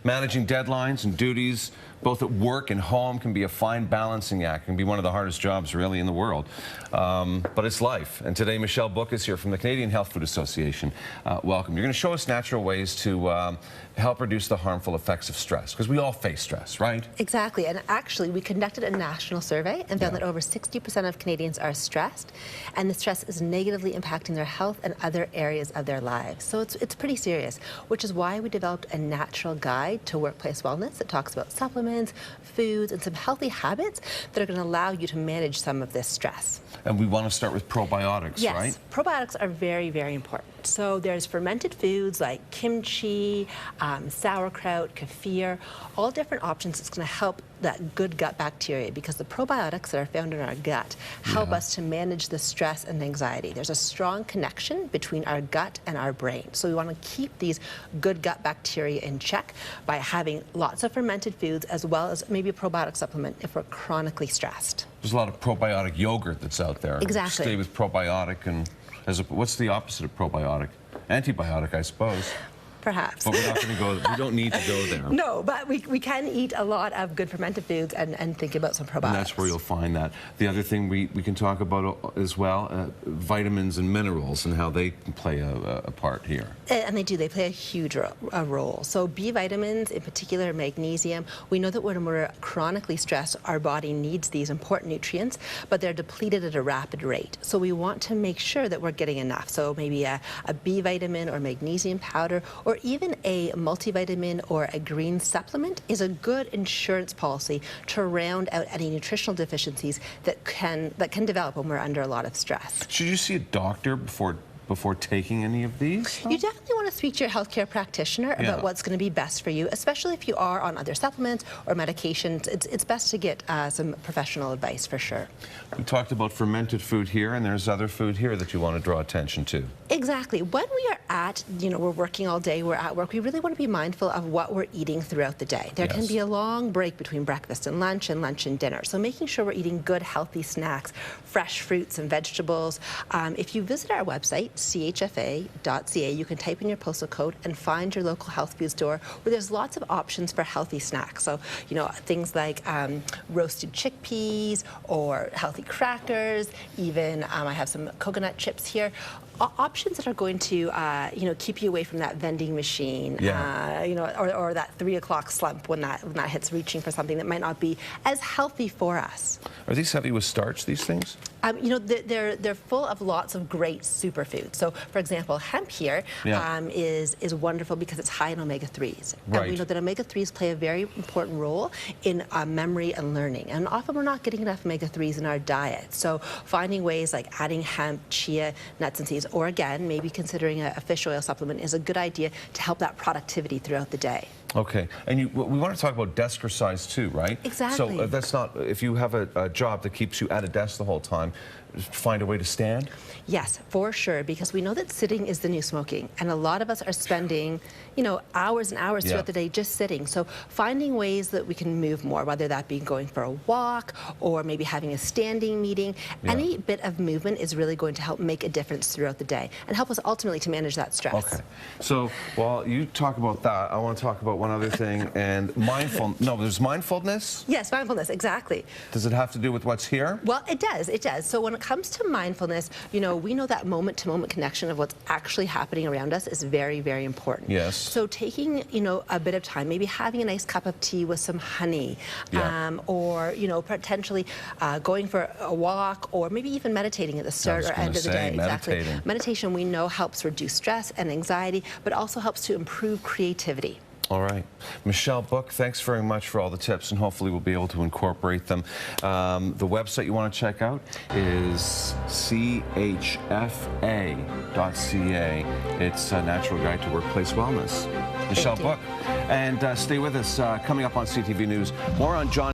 Managing deadlines and duties, both at work and home, can be a fine balancing act. It can be one of the hardest jobs, really, in the world. But it's life. And today, Michelle Book is here from the Canadian Health Food Association. Welcome. You're going to show us natural ways to help reduce the harmful effects of stress, because we all face stress, right? Exactly. And actually, we conducted a national survey and found that over 60% of Canadians are stressed, and the stress is negatively impacting their health and other areas of their lives. So it's pretty serious, which is why we developed a natural guide to workplace wellness that talks about supplements, foods, and some healthy habits that are going to allow you to manage some of this stress. And we want to start with probiotics, right? Yes, probiotics are very, very important. So there's fermented foods like kimchi, sauerkraut, kefir, all different options that's going to help that good gut bacteria, because the probiotics that are found in our gut help us to manage the stress and anxiety. There's a strong connection between our gut and our brain. So we want to keep these good gut bacteria in check by having lots of fermented foods, as well as maybe a probiotic supplement if we're chronically stressed. There's a lot of probiotic yogurt that's out there. Exactly. Stay with probiotic. And what's the opposite of probiotic? Antibiotic, I suppose. Perhaps. But we're not going to go, we don't need to go there. No, but we can eat a lot of good fermented foods and think about some probiotics. And that's where you'll find that. The other thing we can talk about as well, vitamins and minerals and how they can play a part here. And they do. They play a huge role. So B vitamins, in particular magnesium, we know that when we're chronically stressed, our body needs these important nutrients, but they're depleted at a rapid rate. So we want to make sure that we're getting enough. So maybe a B vitamin or magnesium powder, or even a multivitamin or a green supplement is a good insurance policy to round out any nutritional deficiencies that can develop when we're under a lot of stress. Should you see a doctor before taking any of these? You definitely want to speak to your healthcare practitioner about what's going to be best for you, especially if you are on other supplements or medications. It's best to get some professional advice for sure. We talked about fermented food here, and there's other food here that you want to draw attention to. Exactly. When we are at, we're working all day, we're at work, we really want to be mindful of what we're eating throughout the day. There can be a long break between breakfast and lunch and dinner. So making sure we're eating good, healthy snacks, fresh fruits and vegetables. If you visit our website, CHFA.ca, you can type in your postal code and find your local health food store where there's lots of options for healthy snacks. So, things like roasted chickpeas or healthy crackers, even I have some coconut chips here. Options that are going to, keep you away from that vending machine, or that 3 o'clock slump when that hits, reaching for something that might not be as healthy for us. Are these heavy with starch, these things? They're full of lots of great superfoods. So, for example, hemp here is wonderful because it's high in omega-3s. Right. And we know that omega-3s play a very important role in memory and learning. And often we're not getting enough omega-3s in our diet. So finding ways like adding hemp, chia, nuts and seeds, or again, maybe considering a fish oil supplement is a good idea to help that productivity throughout the day. Okay, and we want to talk about desk exercise too, right? Exactly. So that's not, if you have a job that keeps you at a desk the whole time, find a way to stand? Yes, for sure, because we know that sitting is the new smoking, and a lot of us are spending, hours and hours throughout the day just sitting. So finding ways that we can move more, whether that be going for a walk or maybe having a standing meeting, any bit of movement is really going to help make a difference throughout the day and help us ultimately to manage that stress. Okay, so while you talk about that, I want to talk about one other thing, and there's mindfulness? Yes, mindfulness, exactly. Does it have to do with what's here? Well, it does. So when it comes to mindfulness, we know that moment-to-moment connection of what's actually happening around us is very, very important. Yes. So taking, a bit of time, maybe having a nice cup of tea with some honey, or, potentially going for a walk, or maybe even meditating at the start or end of the day. Meditating. Exactly. Meditation, we know, helps reduce stress and anxiety, but also helps to improve creativity. All right. Michelle Book, thanks very much for all the tips, and hopefully we'll be able to incorporate them. The website you want to check out is CHFA.ca. It's a natural guide to workplace wellness. Michelle Book. And stay with us. Coming up on CTV News, more on John